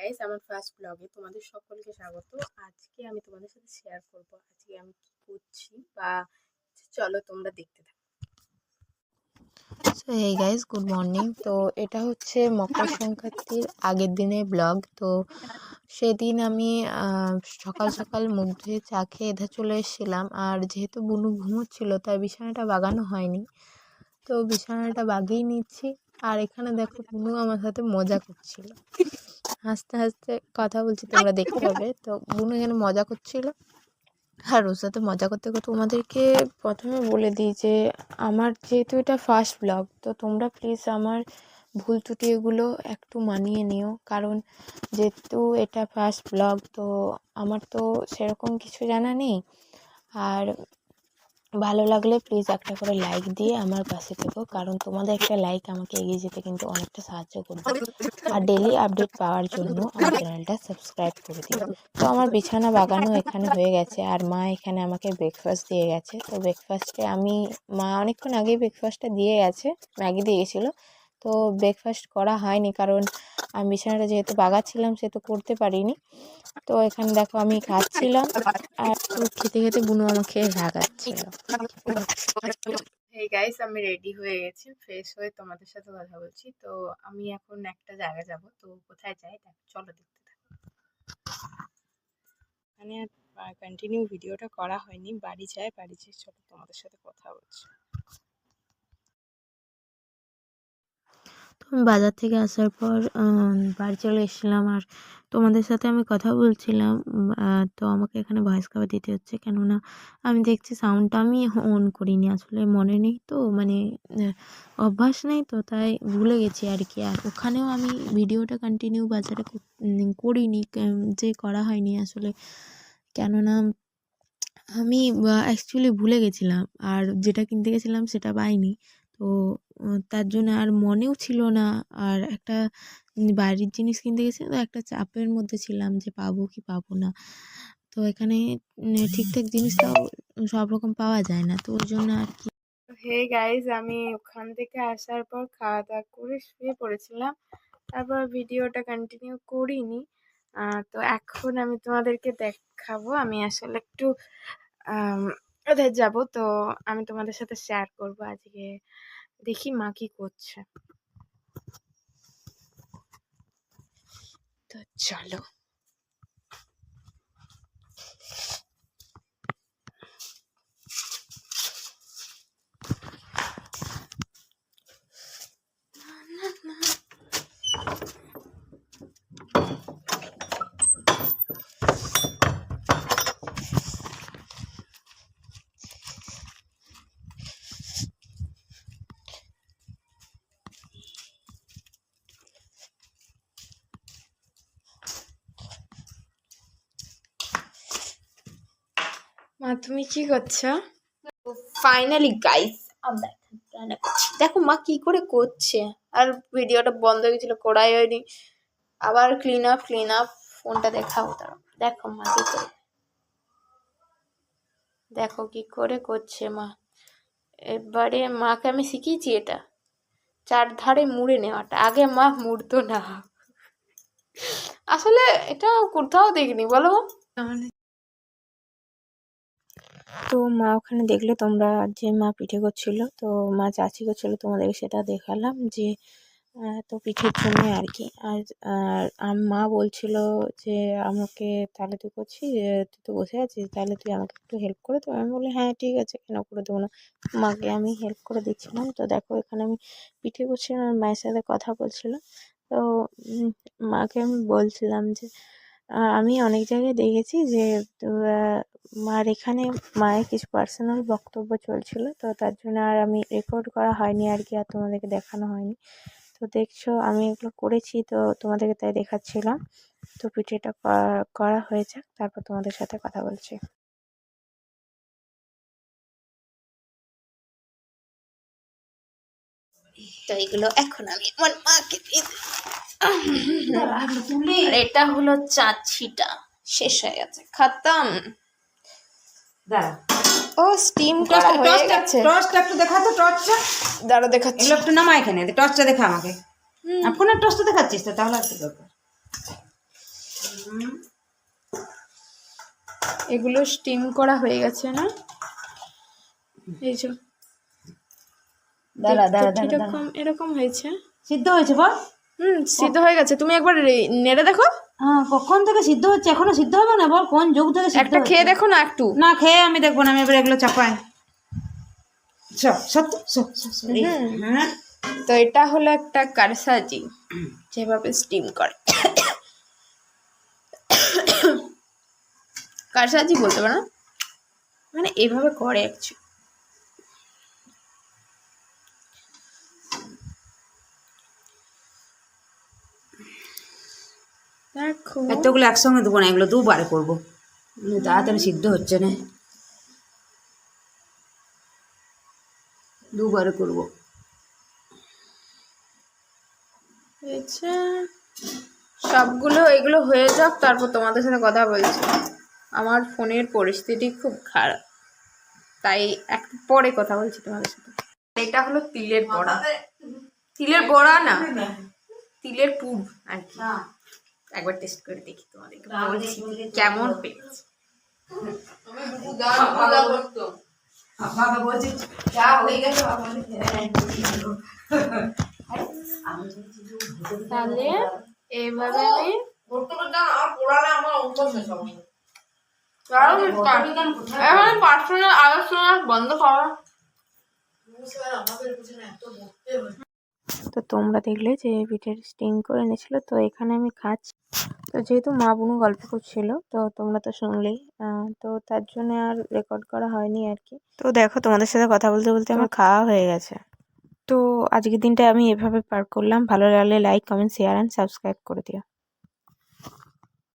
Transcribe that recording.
Guys, আমার first ব্লগে তোমাদের সকলকে স্বাগত। আজকে আমি তোমাদের সাথে শেয়ার করব আজকে আমি কি করছি, বা চলো তোমরা দেখতে থাকো। So hey guys, good morning. তো এটা হচ্ছে মকর সংক্রান্তির আগের দিনের ব্লগ। তো সেদিন আমি সকাল সকাল মুখ ধুয়ে চা খেয়ে এধার চলে এসেছিলাম। আর যেহেতু বুনু ঘুমোচ্ছিল তাই বিছানাটা বাগানো হয়নি, তো বিছানাটা বাগিয়ে নিচ্ছি। আর এখানে দেখো বুনু আমার সাথে মজা করছিল, হাসতে হাসতে কথা বলছি, তোমরা দেখতে পাবে। তো বুনু এখানে মজা করছিল। আর ওর সাথে মজা করতে করতে তোমাদেরকে প্রথমে বলে দিই যে আমার যেহেতু এটা ফার্স্ট ব্লগ, তো তোমরা প্লিজ আমার ভুল ত্রুটি এগুলো একটু মানিয়ে নিও, কারণ যেহেতু এটা ফার্স্ট ব্লগ তো আমার তো সেরকম কিছু জানা নেই। আর ভালো লাগলে প্লিজ একটা করে লাইক দিয়ে আমার পাশে থেকো, কারণ তোমাদের একটা লাইক আমাকে এগিয়ে যেতে কিন্তু অনেকটা সাহায্য করবে। আর ডেলি আপডেট পাওয়ার জন্য আমার চ্যানেলটা সাবস্ক্রাইব করে দিও। তো আমার বিছানা বাগানো এখানে হয়ে গেছে, আর মা এখানে আমাকে ব্রেকফাস্ট দিয়ে গেছে। তো ব্রেকফাস্টে মা অনেকক্ষণ আগেই ব্রেকফাস্টটা দিয়ে গেছে, ম্যাগি দিয়ে গেছিলো। তো ব্রেকফাস্ট করা হয়নি, কারণ আমি বিছানাটা যেহেতু বাগাচ্ছিলাম সেহেতু করতে পারিনি। তো এখানে দেখো আমি খাচ্ছিলাম, আর খেতে খেতে বুনু আমাকে রাগাচ্ছিল। হেই গাইস, আমি রেডি হয়ে গেছি, ফ্রেশ হয়ে তোমাদের সাথে কথা বলছি। তো আমি এখন একটা জায়গায় যাব, তো কোথায় যাই দেখো, চলো দেখতে থাকো। মানে কন্টিনিউ ভিডিওটা করা হয়নি, বাড়ি যাই, বাড়ি যেয়ে চলো তোমাদের সাথে কথা বলছি। তো আমি বাজার থেকে আসার পর বাড়ি চলে এসেছিলাম, আর তোমাদের সাথে আমি কথা বলছিলাম। তো আমাকে এখানে ভয়েস কভার দিতে হচ্ছে, কেননা আমি দেখছি সাউন্ডটা আমি অন করিনি, আসলে মনে নেই, তো মানে অভ্যাস নেই, তো তাই ভুলে গেছি আর কি। আর ওখানেও আমি ভিডিওটা কন্টিনিউ বাজারে করিনি, যে করা হয়নি আসলে, কেননা আমি অ্যাকচুয়ালি ভুলে গেছিলাম, আর যেটা কিনতে গেছিলাম সেটা পাইনি। তো তার জন্য আর মনেও ছিল না। আর একটা বাইরের জিনিস কিনতে গেছিলাম, তো একটা চাপের মধ্যে ছিলাম যে পাবো কি পাবো না। তো এখানে ঠিকঠাক জিনিসটাও সব রকম পাওয়া যায় না, তো ওই জন্য আর কি। হে গাইজ, আমি ওখান থেকে আসার পর খাওয়া দাওয়া করে শুয়ে পড়েছিলাম, তারপর ভিডিওটা কন্টিনিউ করিনি। তো এখন আমি তোমাদেরকে দেখাবো, আমি আসলে একটু ওদের যাব, তো আমি তোমাদের সাথে শেয়ার করব আজকে। দেখি মা কি করছে, তো চলো। মা, তুমি কি করছো? ফাইনালি গাইস, আমরা রান্না করছি। দেখো মা কি করে করছে, আর ভিডিওটা বন্ধ হয়ে গেছিল, করাই হয়নি। আবার ক্লিন আপ ফোনটা দেখাও তারা। দেখো মা কি করে, দেখো কি করে করছে মা। এবারে মাকে আমি শিখিয়েছি এটা, চারধারে মুড়ে নেওয়াটা। আগে মা মুড়তো না, আসলে এটা কোথাও দেখিনি, বলো মা। তো মা ওখানে দেখলে তোমরা যে মা পিঠে করছিল, তো মা চাচি করছিল, তোমাদেরকে সেটা দেখালাম যে তো পিঠের জন্য আর কি। আর মা বলছিল যে আমাকে, তাহলে তুই করছিস, তুই তো বসে আছিস, তাহলে তুই আমাকে একটু হেল্প করে দেবো। আমি বলি হ্যাঁ ঠিক আছে, কেন করে দেবো না। মাকে আমি হেল্প করে দিচ্ছিলাম। তো দেখো এখানে আমি পিঠে করছিলাম, আর মায়ের সাথে কথা বলছিলাম। তো মাকে আমি বলছিলাম যে আমি অনেক জায়গায় দেখেছি যে মার এখানে মায়ের কিছু পার্সোনাল বক্তব্য চলছিল, তো তার জন্য আর আমি রেকর্ড করা হয়নি আর কি, আর তোমাদেরকে দেখানো হয়নি। তো দেখছো আমি এগুলো করেছি, তো তোমাদেরকে তাই দেখাচ্ছিলাম। তো পিঠেটা করা হয়ে যাক, তারপর তোমাদের সাথে কথা বলছি। তো এগুলো এখন আমি আমার মাকে দিয়ে দেব। আর এটা হলো চাচিটা, শেষ হয়ে গেছে, খতম। ও স্টিম করা হয়ে গেছে। টর্চটা একটু দেখা তো, টর্চটা দাঁড়া দেখাচ্ছি। এগুলো একটু নামা এখানে, টর্চটা দেখা আমাকে। ফোনের টর্চটা দেখাচ্ছিস তো, তাহলে আর কি দরকার। এগুলো স্টিম করা হয়ে গেছে না, এই যে দাঁড়া দাঁড়া দাঁড়া কিরকম এরকম হয়েছে। সিদ্ধ হয়েছে বল? সিদ্ধ হয়ে গেছে, তুমি একবার নেড়ে দেখো। হ্যাঁ, কখন থেকে সিদ্ধ হচ্ছে? এখনো সিদ্ধ হবে না বল? কোন যুগ থেকে সিদ্ধ একটা হচ্ছে? খেয়ে দেখো না একটু। না, খেয়ে আমি দেখবো না, আমি এবার এগুলো চাপাই। সত্যি হ্যাঁ। তো এটা হলো একটা কারসাজি, যেভাবে স্টিম করে। কারসাজি বলতে পারো না, মানে এভাবে করে অ্যাকচুয়ালি। দেখো এতগুলো একসঙ্গে দেবো না, এগুলো দুবারে করবো, তাড়াতাড়ি সিদ্ধ হচ্ছে না, দুবারে করবো। হয়েছে সবগুলো, এগুলো হয়ে যাক, তারপর তোমাদের সাথে কথা বলছি। আমার ফোনের পরিস্থিতি খুব খারাপ, তাই একটু পরে কথা বলছি তোমাদের সাথে। এটা হলো তিলের বড়া, তিলের বড়া না, তিলের পুর আর কি। একবার টেস্ট করে দেখি, তোমাদেরকে বলছি কেমন পেয়েছে। তাহলে এইভাবে আমি পার্সোনাল আলোচনা বন্ধ করো। তো তোমরা দেখলে যে পিঠের স্টিং করে এনেছিল, তো এখানে আমি খাচ্ছি। তো যেহেতু মা বোনও গল্প করছিল, তো তোমরা তো শুনলেই, তো তার জন্য আর রেকর্ড করা হয়নি আর কি। তো দেখো, তোমাদের সাথে কথা বলতে বলতে আমার খাওয়া হয়ে গেছে। তো আজকের দিনটা আমি এভাবে পার করলাম। ভালো লাগলে like, comment, share and subscribe করে দিও।